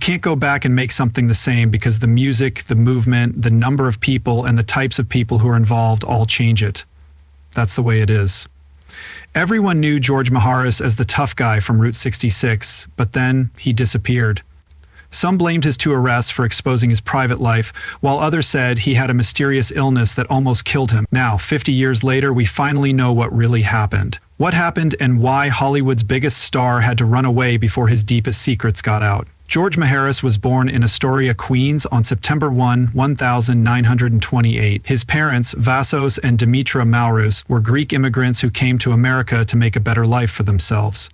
can't go back and make something the same because the music, the movement, the number of people, and the types of people who are involved all change it. That's the way it is. Everyone knew George Maharis as the tough guy from Route 66, but then he disappeared. Some blamed his 2 arrests for exposing his private life, while others said he had a mysterious illness that almost killed him. Now, 50 years later, we finally know what really happened. What happened and why Hollywood's biggest star had to run away before his deepest secrets got out. George Maharis was born in Astoria, Queens on September 1, 1928. His parents, Vassos and Dimitra Maurus, were Greek immigrants who came to America to make a better life for themselves.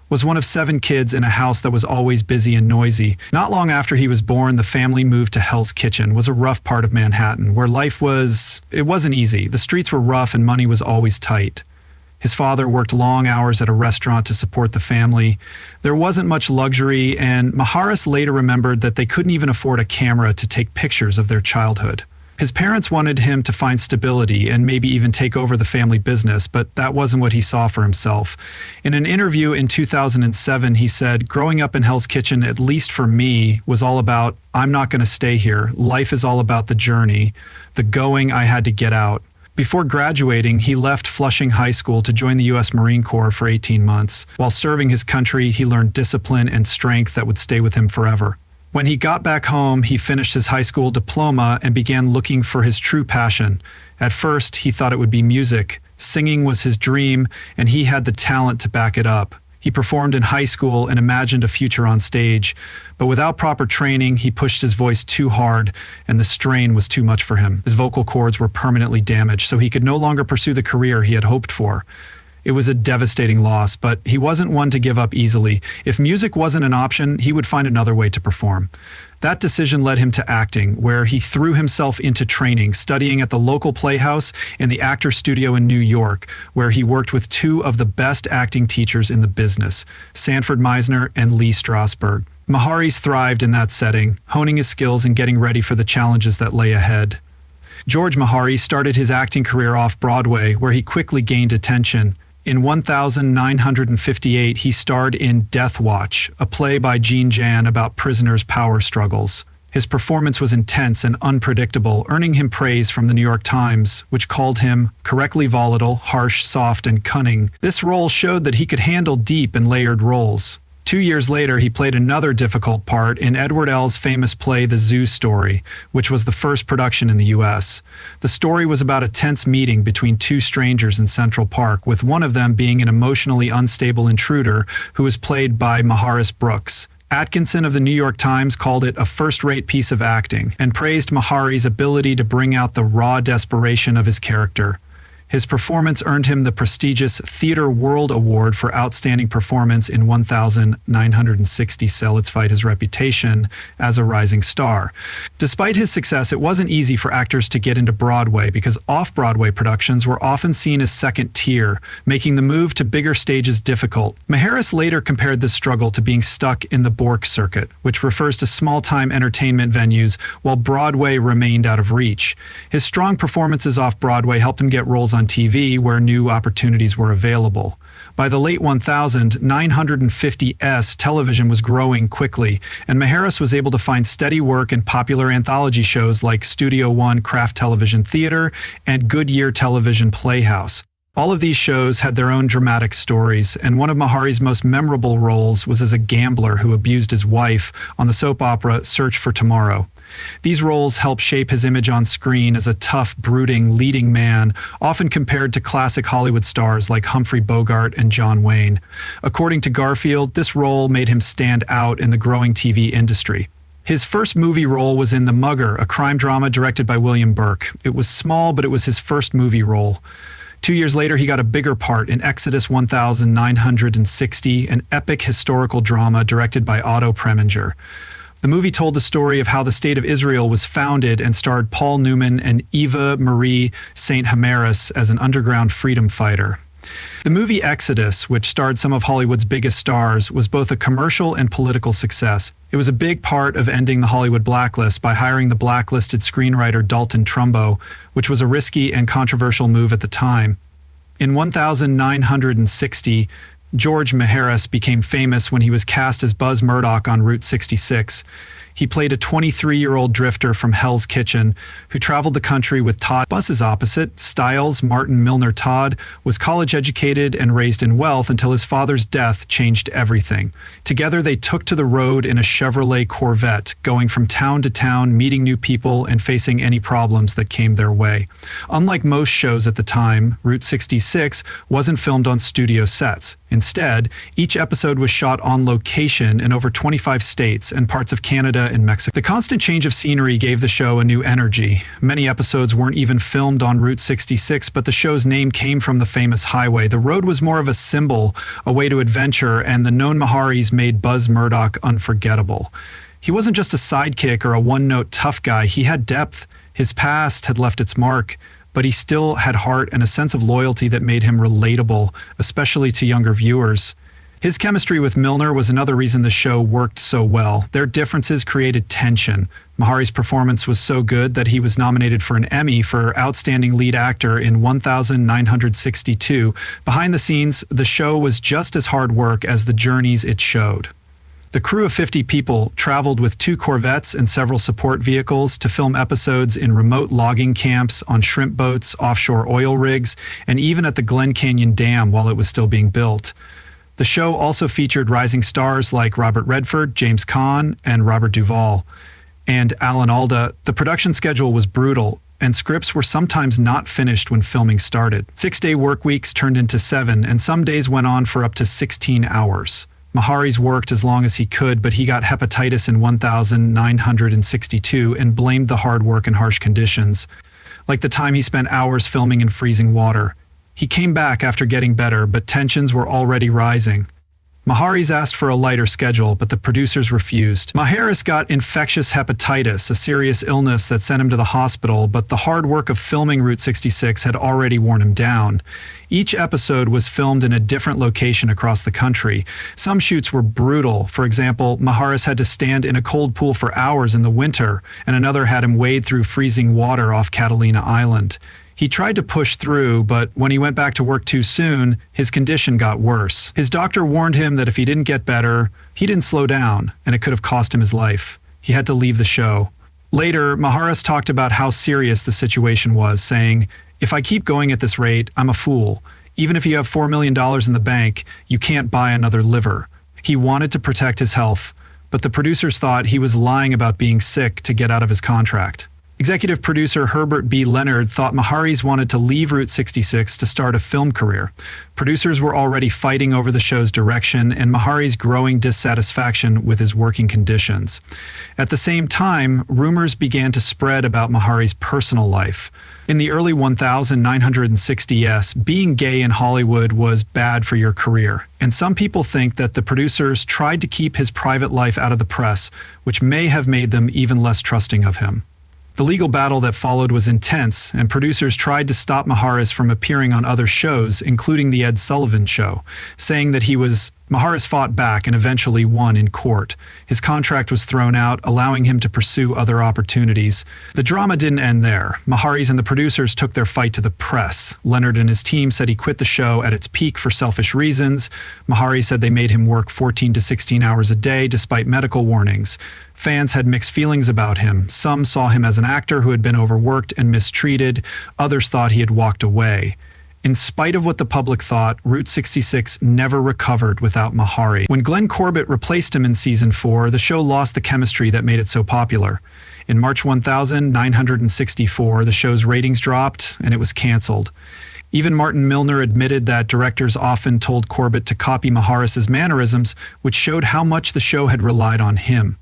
Was one of 7 kids in a house that was always busy and noisy. Not long after he was born, the family moved to Hell's Kitchen, was a rough part of Manhattan, where life wasn't easy. The streets were rough and money was always tight. His father worked long hours at a restaurant to support the family. There wasn't much luxury, and Maharis later remembered that they couldn't even afford a camera to take pictures of their childhood. His parents wanted him to find stability and maybe even take over the family business, but that wasn't what he saw for himself. In an interview in 2007, he said, "Growing up in Hell's Kitchen, at least for me, was all about, I'm not going to stay here. Life is all about the journey. The going, I had to get out." Before graduating, he left Flushing High School to join the U.S. Marine Corps for 18 months. While serving his country, he learned discipline and strength that would stay with him forever. When he got back home, he finished his high school diploma and began looking for his true passion. At first, he thought it would be music. Singing was his dream, and he had the talent to back it up. He performed in high school and imagined a future on stage, but without proper training, he pushed his voice too hard, and the strain was too much for him. His vocal cords were permanently damaged, so he could no longer pursue the career he had hoped for. It was a devastating loss, but he wasn't one to give up easily. If music wasn't an option, he would find another way to perform. That decision led him to acting, where he threw himself into training, studying at the local playhouse and the Actors Studio in New York, where he worked with 2 of the best acting teachers in the business, Sanford Meisner and Lee Strasberg. Maharis thrived in that setting, honing his skills and getting ready for the challenges that lay ahead. George Maharis started his acting career off-Broadway, where he quickly gained attention. In 1958, he starred in Death Watch, a play by Jean Jan about prisoners' power struggles. His performance was intense and unpredictable, earning him praise from the New York Times, which called him correctly volatile, harsh, soft, and cunning. This role showed that he could handle deep and layered roles. 2 years later, he played another difficult part in Edward L.'s famous play The Zoo Story, which was the first production in the U.S. The story was about a tense meeting between 2 strangers in Central Park, with one of them being an emotionally unstable intruder who was played by Maharis Brooks. Atkinson of the New York Times called it a first-rate piece of acting and praised Maharis' ability to bring out the raw desperation of his character. His performance earned him the prestigious Theatre World Award for Outstanding Performance in 1960, solidified his reputation as a rising star. Despite his success, it wasn't easy for actors to get into Broadway because off-Broadway productions were often seen as second tier, making the move to bigger stages difficult. Maharis later compared this struggle to being stuck in the Bork circuit, which refers to small-time entertainment venues, while Broadway remained out of reach. His strong performances off-Broadway helped him get roles on TV where new opportunities were available. By the late 950s, television was growing quickly, and Maharis was able to find steady work in popular anthology shows like Studio One Kraft Television Theater and Goodyear Television Playhouse. All of these shows had their own dramatic stories, and one of Maharis' most memorable roles was as a gambler who abused his wife on the soap opera Search for Tomorrow. These roles helped shape his image on screen as a tough, brooding, leading man, often compared to classic Hollywood stars like Humphrey Bogart and John Wayne. According to Garfield, this role made him stand out in the growing TV industry. His first movie role was in The Mugger, a crime drama directed by William Burke. It was small, but it was his first movie role. 2 years later, he got a bigger part in Exodus 1960, an epic historical drama directed by Otto Preminger. The movie told the story of how the State of Israel was founded and starred Paul Newman and Eva Marie St. Hamaris as an underground freedom fighter. The movie Exodus, which starred some of Hollywood's biggest stars, was both a commercial and political success. It was a big part of ending the Hollywood blacklist by hiring the blacklisted screenwriter Dalton Trumbo, which was a risky and controversial move at the time. In 1960, George Maharis became famous when he was cast as Buzz Murdoch on Route 66. He played a 23-year-old drifter from Hell's Kitchen who traveled the country with Todd. Buzz's opposite, Styles Martin Milner Todd, was college-educated and raised in wealth until his father's death changed everything. Together they took to the road in a Chevrolet Corvette, going from town to town, meeting new people and facing any problems that came their way. Unlike most shows at the time, Route 66 wasn't filmed on studio sets. Instead, each episode was shot on location in over 25 states and parts of Canada and Mexico. The constant change of scenery gave the show a new energy. Many episodes weren't even filmed on Route 66, but the show's name came from the famous highway. The road was more of a symbol, a way to adventure, and the known Maharis made Buzz Murdoch unforgettable. He wasn't just a sidekick or a one-note tough guy. He had depth. His past had left its mark, but he still had heart and a sense of loyalty that made him relatable, especially to younger viewers. His chemistry with Milner was another reason the show worked so well. Their differences created tension. Maharis' performance was so good that he was nominated for an Emmy for Outstanding Lead Actor in 1962. Behind the scenes, the show was just as hard work as the journeys it showed. The crew of 50 people traveled with 2 Corvettes and several support vehicles to film episodes in remote logging camps, on shrimp boats, offshore oil rigs, and even at the Glen Canyon Dam while it was still being built. The show also featured rising stars like Robert Redford, James Caan, and Robert Duvall. And Alan Alda. The production schedule was brutal, and scripts were sometimes not finished when filming started. 6-day work weeks turned into 7, and some days went on for up to 16 hours. Maharis worked as long as he could, but he got hepatitis in 1962 and blamed the hard work and harsh conditions, like the time he spent hours filming in freezing water. He came back after getting better, but tensions were already rising. Maharis asked for a lighter schedule, but the producers refused. Maharis got infectious hepatitis, a serious illness that sent him to the hospital, but the hard work of filming Route 66 had already worn him down. Each episode was filmed in a different location across the country. Some shoots were brutal. For example, Maharis had to stand in a cold pool for hours in the winter, and another had him wade through freezing water off Catalina Island. He tried to push through, but when he went back to work too soon, his condition got worse. His doctor warned him that if he didn't get better, he didn't slow down, and it could have cost him his life. He had to leave the show. Later, Maharis talked about how serious the situation was, saying, "If I keep going at this rate, I'm a fool. Even if you have $4 million in the bank, you can't buy another liver." He wanted to protect his health, but the producers thought he was lying about being sick to get out of his contract. Executive producer Herbert B. Leonard thought Maharis wanted to leave Route 66 to start a film career. Producers were already fighting over the show's direction and Maharis' growing dissatisfaction with his working conditions. At the same time, rumors began to spread about Maharis' personal life. In the early 1960s, being gay in Hollywood was bad for your career, and some people think that the producers tried to keep his private life out of the press, which may have made them even less trusting of him. The legal battle that followed was intense, and producers tried to stop Maharis from appearing on other shows, including The Ed Sullivan Show, saying that Maharis fought back and eventually won in court. His contract was thrown out, allowing him to pursue other opportunities. The drama didn't end there. Maharis and the producers took their fight to the press. Leonard and his team said he quit the show at its peak for selfish reasons. Maharis said they made him work 14 to 16 hours a day despite medical warnings. Fans had mixed feelings about him. Some saw him as an actor who had been overworked and mistreated. Others thought he had walked away. In spite of what the public thought, Route 66 never recovered without Maharis. When Glenn Corbett replaced him in Season 4, the show lost the chemistry that made it so popular. In March 1964, the show's ratings dropped and it was canceled. Even Martin Milner admitted that directors often told Corbett to copy Maharis' mannerisms, which showed how much the show had relied on him.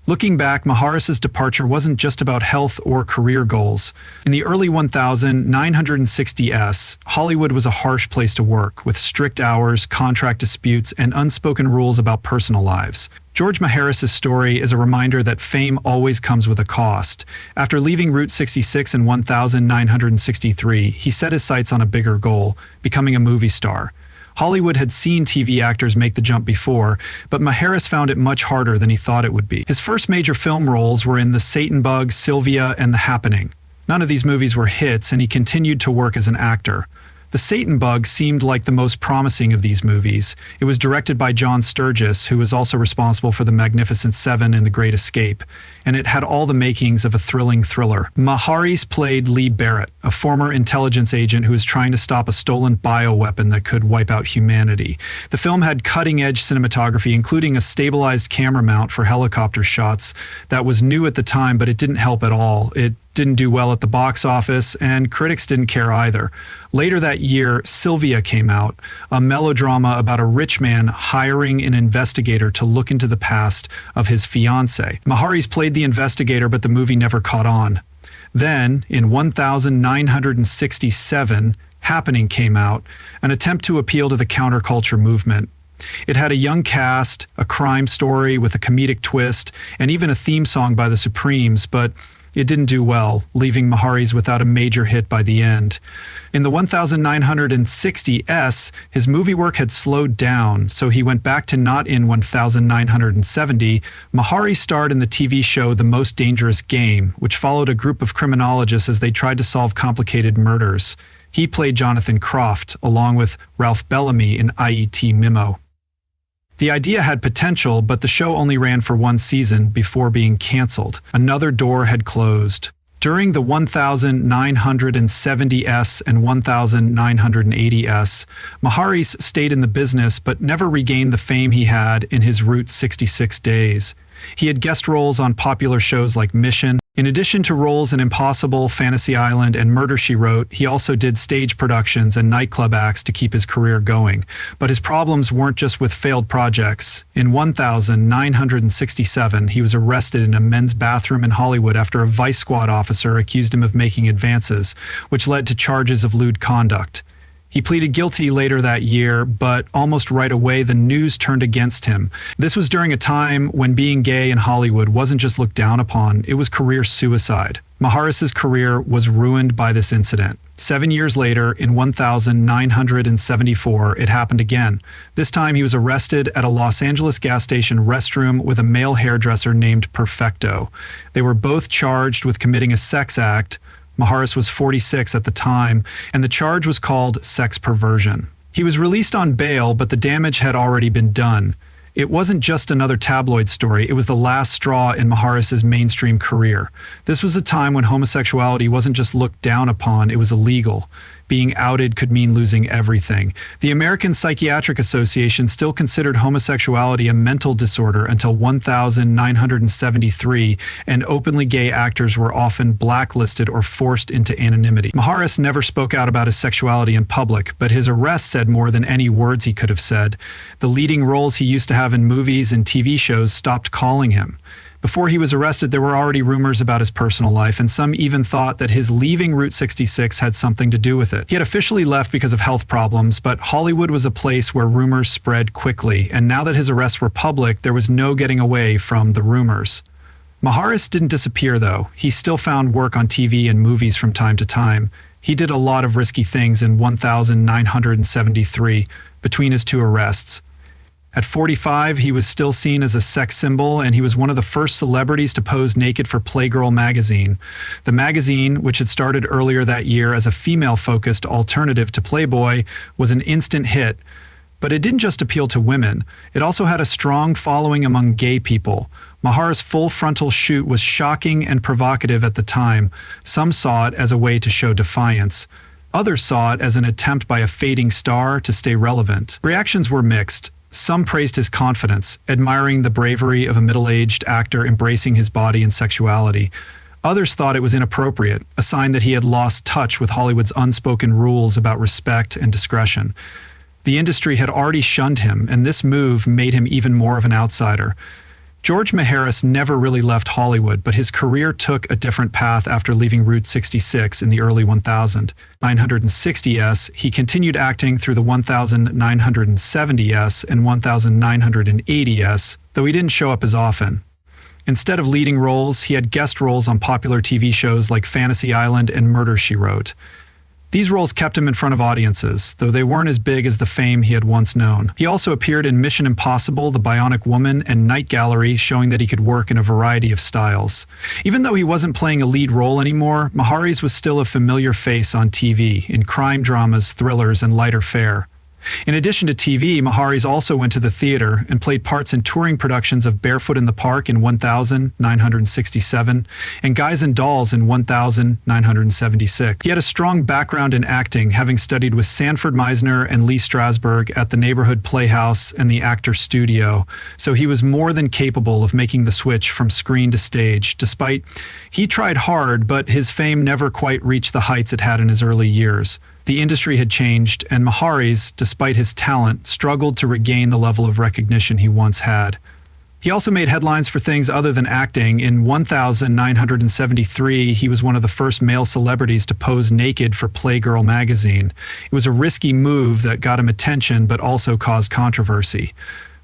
Looking back, Maharis' departure wasn't just about health or career goals. In the early 1960s, Hollywood was a harsh place to work, with strict hours, contract disputes, and unspoken rules about personal lives. George Maharis' story is a reminder that fame always comes with a cost. After leaving Route 66 in 1963, he set his sights on a bigger goal, becoming a movie star. Hollywood had seen TV actors make the jump before, but Maharis found it much harder than he thought it would be. His first major film roles were in The Satan Bug, Sylvia, and The Happening. None of these movies were hits, and he continued to work as an actor. The Satan Bug seemed like the most promising of these movies. It was directed by John Sturges, who was also responsible for The Magnificent Seven and The Great Escape, and it had all the makings of a thrilling thriller. Maharis played Lee Barrett, a former intelligence agent who was trying to stop a stolen bioweapon that could wipe out humanity. The film had cutting-edge cinematography, including a stabilized camera mount for helicopter shots that was new at the time, but it didn't help at all. It didn't do well at the box office, and critics didn't care either. Later that year, Sylvia came out, a melodrama about a rich man hiring an investigator to look into the past of his fiancée. Maharis played the investigator, but the movie never caught on. Then, in 1967, Happening came out, an attempt to appeal to the counterculture movement. It had a young cast, a crime story with a comedic twist, and even a theme song by the Supremes, but it didn't do well, leaving Maharis without a major hit by the end. In the 1960s, his movie work had slowed down, so he went back to not in 1970. Maharis starred in the TV show The Most Dangerous Game, which followed a group of criminologists as they tried to solve complicated murders. He played Jonathan Croft, along with Ralph Bellamy in IET Memo. The idea had potential, but the show only ran for one season before being canceled. Another door had closed. During the 1970s and 1980s, Maharis stayed in the business but never regained the fame he had in his Route 66 days. He had guest roles on popular shows like Mission. In addition to roles in Impossible, Fantasy Island, and Murder, She Wrote, he also did stage productions and nightclub acts to keep his career going. But his problems weren't just with failed projects. In 1967, he was arrested in a men's bathroom in Hollywood after a Vice Squad officer accused him of making advances, which led to charges of lewd conduct. He pleaded guilty later that year, but almost right away the news turned against him. This was during a time when being gay in Hollywood wasn't just looked down upon, it was career suicide. Maharis's career was ruined by this incident. 7 years later, in 1974, it happened again. This time he was arrested at a Los Angeles gas station restroom with a male hairdresser named Perfecto. They were both charged with committing a sex act. Maharis was 46 at the time, and the charge was called sex perversion. He was released on bail, but the damage had already been done. It wasn't just another tabloid story, it was the last straw in Maharis's mainstream career. This was a time when homosexuality wasn't just looked down upon, it was illegal. Being outed could mean losing everything. The American Psychiatric Association still considered homosexuality a mental disorder until 1973, and openly gay actors were often blacklisted or forced into anonymity. Maharis never spoke out about his sexuality in public, but his arrest said more than any words he could have said. The leading roles he used to have in movies and TV shows stopped calling him. Before he was arrested, there were already rumors about his personal life, and some even thought that his leaving Route 66 had something to do with it. He had officially left because of health problems, but Hollywood was a place where rumors spread quickly, and now that his arrests were public, there was no getting away from the rumors. Maharis didn't disappear, though. He still found work on TV and movies from time to time. He did a lot of risky things in 1973, between his two arrests. At 45, he was still seen as a sex symbol, and he was one of the first celebrities to pose naked for Playgirl magazine. The magazine, which had started earlier that year as a female-focused alternative to Playboy, was an instant hit. But it didn't just appeal to women. It also had a strong following among gay people. Maharis' full frontal shoot was shocking and provocative at the time. Some saw it as a way to show defiance. Others saw it as an attempt by a fading star to stay relevant. Reactions were mixed. Some praised his confidence, admiring the bravery of a middle-aged actor embracing his body and sexuality. Others thought it was inappropriate, a sign that he had lost touch with Hollywood's unspoken rules about respect and discretion. The industry had already shunned him, and this move made him even more of an outsider. George Maharis never really left Hollywood, but his career took a different path after leaving Route 66 in the early 1960s. He continued acting through the 1970s and 1980s, though he didn't show up as often. Instead of leading roles, he had guest roles on popular TV shows like Fantasy Island and Murder, She Wrote. These roles kept him in front of audiences, though they weren't as big as the fame he had once known. He also appeared in Mission Impossible, The Bionic Woman, and Night Gallery, showing that he could work in a variety of styles. Even though he wasn't playing a lead role anymore, Maharis was still a familiar face on TV, in crime dramas, thrillers, and lighter fare. In addition to TV, Maharis also went to the theater and played parts in touring productions of Barefoot in the Park in 1967 and Guys and Dolls in 1976. He had a strong background in acting, having studied with Sanford Meisner and Lee Strasberg at the Neighborhood Playhouse and the Actors Studio, so he was more than capable of making the switch from screen to stage, despite he tried hard, but his fame never quite reached the heights it had in his early years. The industry had changed, and Maharis, despite his talent, struggled to regain the level of recognition he once had. He also made headlines for things other than acting. In 1973, he was one of the first male celebrities to pose naked for Playgirl magazine. It was a risky move that got him attention but also caused controversy.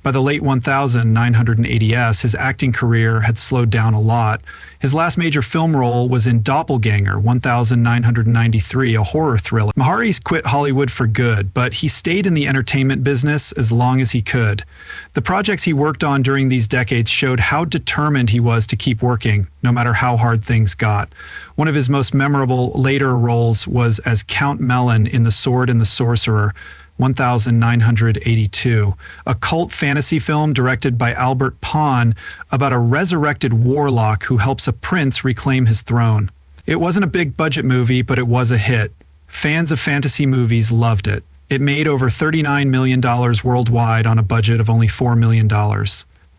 By the late 1980s, his acting career had slowed down a lot. His last major film role was in Doppelganger, 1993, a horror thriller. Maharis quit Hollywood for good, but he stayed in the entertainment business as long as he could. The projects he worked on during these decades showed how determined he was to keep working, no matter how hard things got. One of his most memorable later roles was as Count Melon in The Sword and the Sorcerer, 1982, a cult fantasy film directed by Albert Pond about a resurrected warlock who helps a prince reclaim his throne. It wasn't a big budget movie, but it was a hit. Fans of fantasy movies loved it. It made over $39 million worldwide on a budget of only $4 million.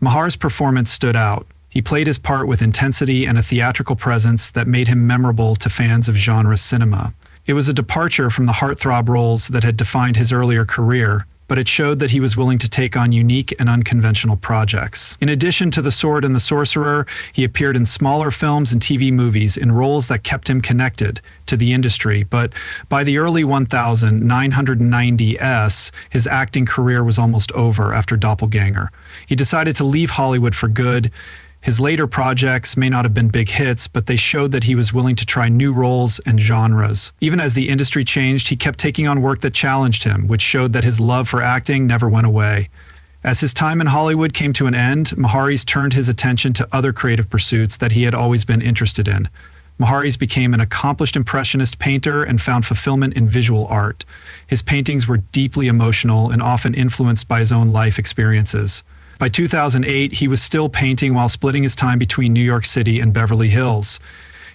Mahar's performance stood out. He played his part with intensity and a theatrical presence that made him memorable to fans of genre cinema. It was a departure from the heartthrob roles that had defined his earlier career, but it showed that he was willing to take on unique and unconventional projects. In addition to The Sword and the Sorcerer, he appeared in smaller films and TV movies in roles that kept him connected to the industry, but by the early 1990s, his acting career was almost over after Doppelganger. He decided to leave Hollywood for good. His later projects may not have been big hits, but they showed that he was willing to try new roles and genres. Even as the industry changed, he kept taking on work that challenged him, which showed that his love for acting never went away. As his time in Hollywood came to an end, Maharis turned his attention to other creative pursuits that he had always been interested in. Maharis became an accomplished impressionist painter and found fulfillment in visual art. His paintings were deeply emotional and often influenced by his own life experiences. By 2008, he was still painting while splitting his time between New York City and Beverly Hills.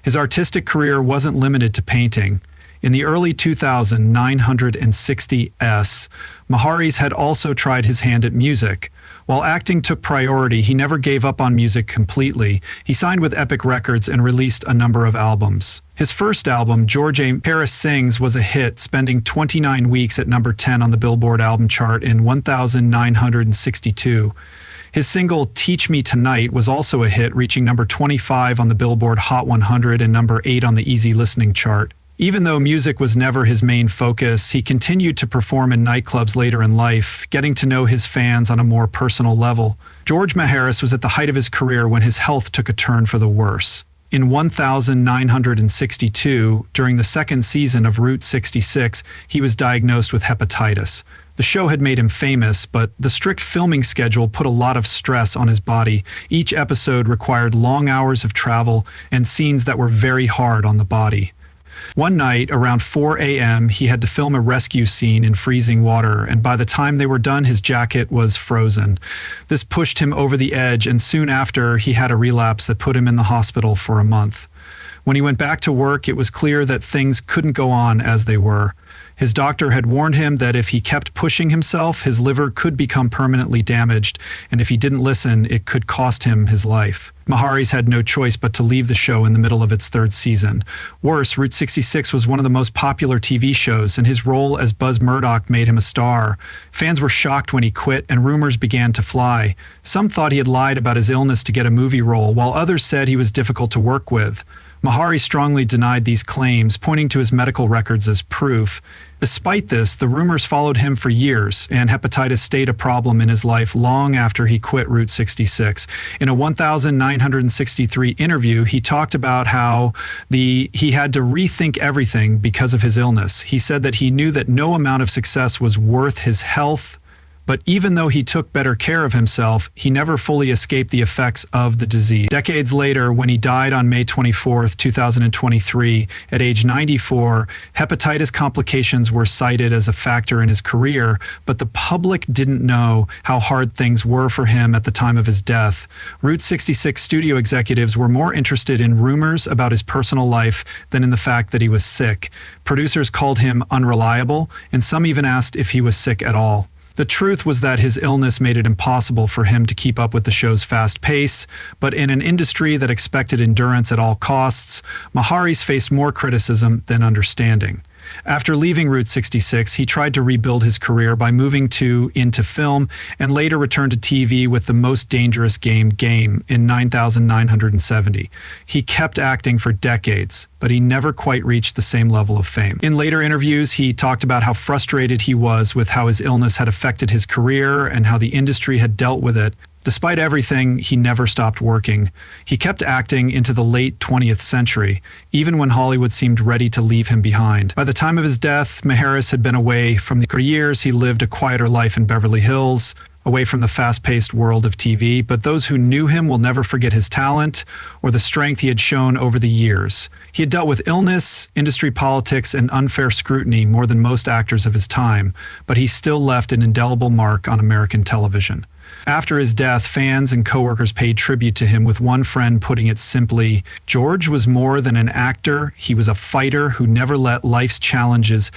His artistic career wasn't limited to painting. In the early 1960s, Maharis had also tried his hand at music. While acting took priority, he never gave up on music completely. He signed with Epic Records and released a number of albums. His first album, George A. Harris Sings, was a hit, spending 29 weeks at number 10 on the Billboard album chart in 1962. His single, Teach Me Tonight, was also a hit, reaching number 25 on the Billboard Hot 100 and number 8 on the Easy Listening chart. Even though music was never his main focus, he continued to perform in nightclubs later in life, getting to know his fans on a more personal level. George Maharis was at the height of his career when his health took a turn for the worse. In 1962, during the second season of Route 66, he was diagnosed with hepatitis. The show had made him famous, but the strict filming schedule put a lot of stress on his body. Each episode required long hours of travel and scenes that were very hard on the body. One night, around 4 a.m., he had to film a rescue scene in freezing water, and by the time they were done, his jacket was frozen. This pushed him over the edge, and soon after, he had a relapse that put him in the hospital for a month. When he went back to work, it was clear that things couldn't go on as they were. His doctor had warned him that if he kept pushing himself, his liver could become permanently damaged, and if he didn't listen, it could cost him his life. Maharis had no choice but to leave the show in the middle of its third season. Worse, Route 66 was one of the most popular TV shows, and his role as Buzz Murdoch made him a star. Fans were shocked when he quit, and rumors began to fly. Some thought he had lied about his illness to get a movie role, while others said he was difficult to work with. Maharis strongly denied these claims, pointing to his medical records as proof. Despite this, the rumors followed him for years, and hepatitis stayed a problem in his life long after he quit Route 66. In a 1963 interview, he talked about how he had to rethink everything because of his illness. He said that he knew that no amount of success was worth his health, but even though he took better care of himself, he never fully escaped the effects of the disease. Decades later, when he died on May 24, 2023, at age 94, hepatitis complications were cited as a factor in his career, but the public didn't know how hard things were for him at the time of his death. Route 66 studio executives were more interested in rumors about his personal life than in the fact that he was sick. Producers called him unreliable, and some even asked if he was sick at all. The truth was that his illness made it impossible for him to keep up with the show's fast pace, but in an industry that expected endurance at all costs, Maharis faced more criticism than understanding. After leaving Route 66, he tried to rebuild his career by moving into film and later returned to TV with The Most Dangerous Game in 9970. He kept acting for decades, but he never quite reached the same level of fame. In later interviews, he talked about how frustrated he was with how his illness had affected his career and how the industry had dealt with it. Despite everything, he never stopped working. He kept acting into the late 20th century, even when Hollywood seemed ready to leave him behind. By the time of his death, Maharis had been away from the years. He lived a quieter life in Beverly Hills, away from the fast-paced world of TV, but those who knew him will never forget his talent or the strength he had shown over the years. He had dealt with illness, industry politics, and unfair scrutiny more than most actors of his time, but he still left an indelible mark on American television. After his death, fans and coworkers paid tribute to him, with one friend putting it simply, "George was more than an actor. He was a fighter who never let life's challenges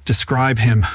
describe him."